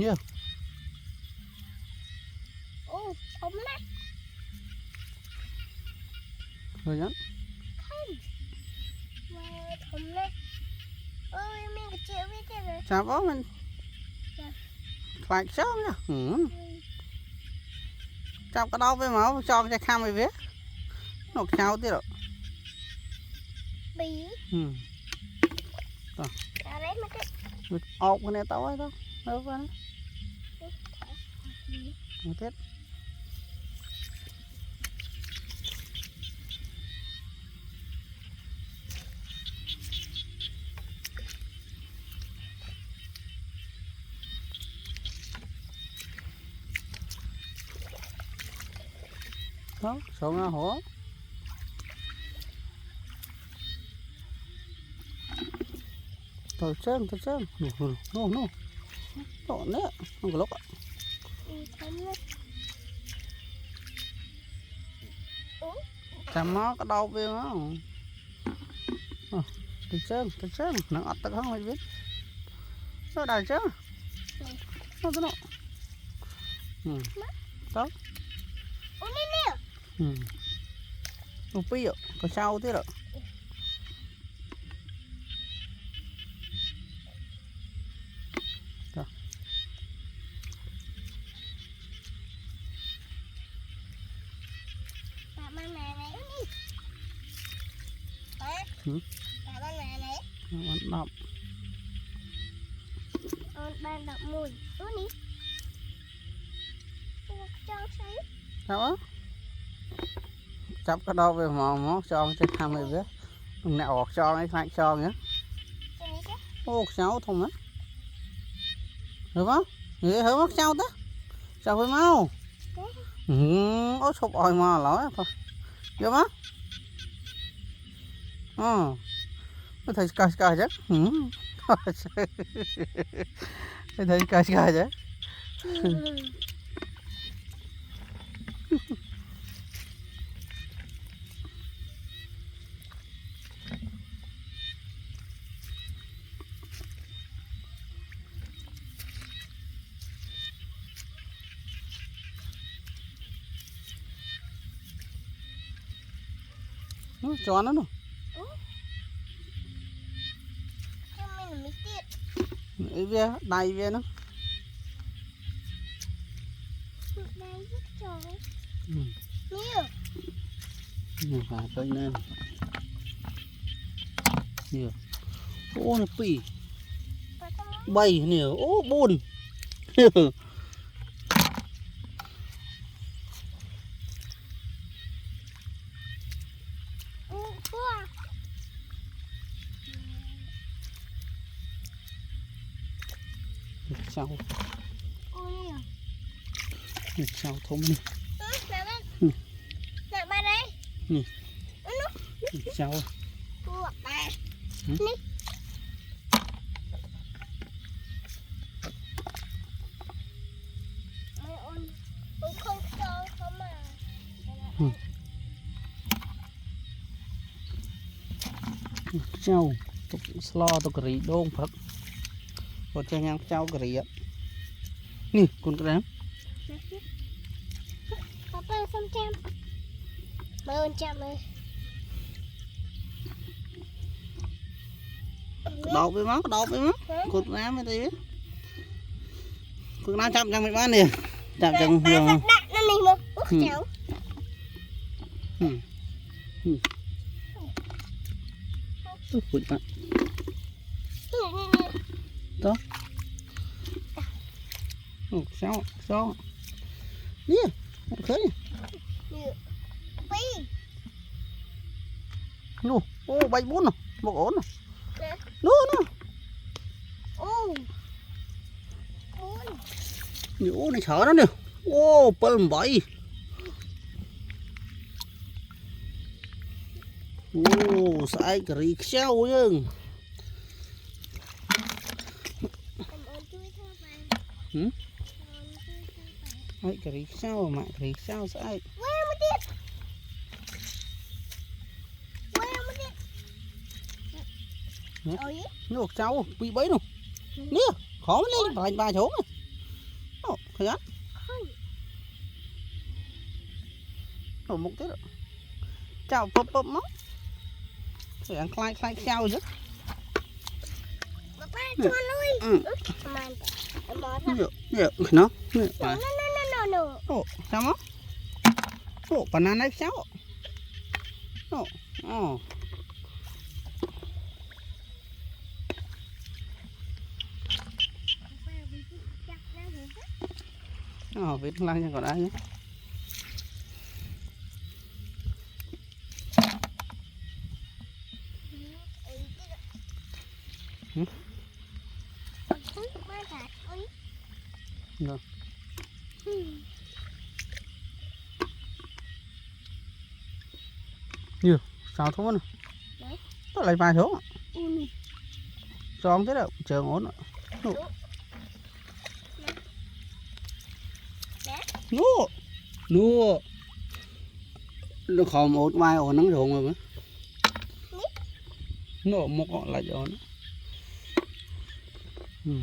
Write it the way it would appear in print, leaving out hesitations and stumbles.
Nhiều. Ô, thấm lắm. Rồi nhá. Thấm lắm. Ôi, mình có chịu biết thế rồi. Chào bố mình. Phải sớm nha. Chào cái đâu với máu cho cái khăm mày biết. Nó chào tí rồi. Bí. Rồi. À đấy mà cái. Ốc cái này tao ấy đâu. Đâu vào đấy. Một tiết. Đó, xuống ra hổ. Tôi chân. No. Đó nè, không có lúc ạ. Chăm nó có đau bên đó. Tôi chân, nó ọt tao không mày biết. Nó đài chứ. Nó cái nó. Đó. Ôi nè. Một pi ạ, có sao thế rồi. Đó. Bà ban này này đi. Bà ban này này. Bạn đọc. Bạn đọc mùi. Ủa đi. Cho thấy. Sao á? Chấp cái đâu về món cho cái tham mày biết. Đừng nẹo ọt cho cái khoanh cho nhé. Ô sao thông á. Được không? Vậy hứa mất sao đó. Sao phải mau. Ố sụp oi mà lỗi thôi. Được không? Nó thấy cài chứ. Thấy cài chứ. Cho nó nè. Ý về, đầy về nó. Đây rất trời. Nhiều phải coi nên. Nhiều. Ô nó pì. Bay nhiều. Ô buồn. Sao? Sao thông đi. Nè ba đây. Nè. Sao? Ba. Nè. Không cho không mà. Sao? Tục slo tục rỉ đôn Phật. Còn cho nhang cháu rỉ ạ. Nè, con cái đám. Papa xong trăm. Ơn trăm ơi. Đậu với máu. Con đám mới tí. Con đám chậm trong mấy bán nè. Chậm trong đường. Đặt nó đi một. Út cháu. Ui bạn. Đó. Sao? Nè, khơi. Nè. Ô, bay bốn nè, một ổn nè. Nè. Ô. Ô, này sợ nó nè. Ô, bơm bay. Ô, sai cái gì sao chứ? Ai cái gì sao mà cái gì sao sai? Nó cháu bị bấy đâu. Nè, khó lên vài chỗ này. khơi á Khơi. nổ mục thế rồi chào bóp bóp móc thì ăn khai khai chào chứ Papa chuan ơi. Teman. Teman. nhựa nó No no no no no. ồ sao móc ồ banana cháu ồ ồ vịt lăng nha còn ai nhé rồi nhiều sao thôi nè tôi lấy vài số cho ông thế đâu chờ ổn nô nô nó khó một vài ổn nắng ruộng rồi nô một lại cho nó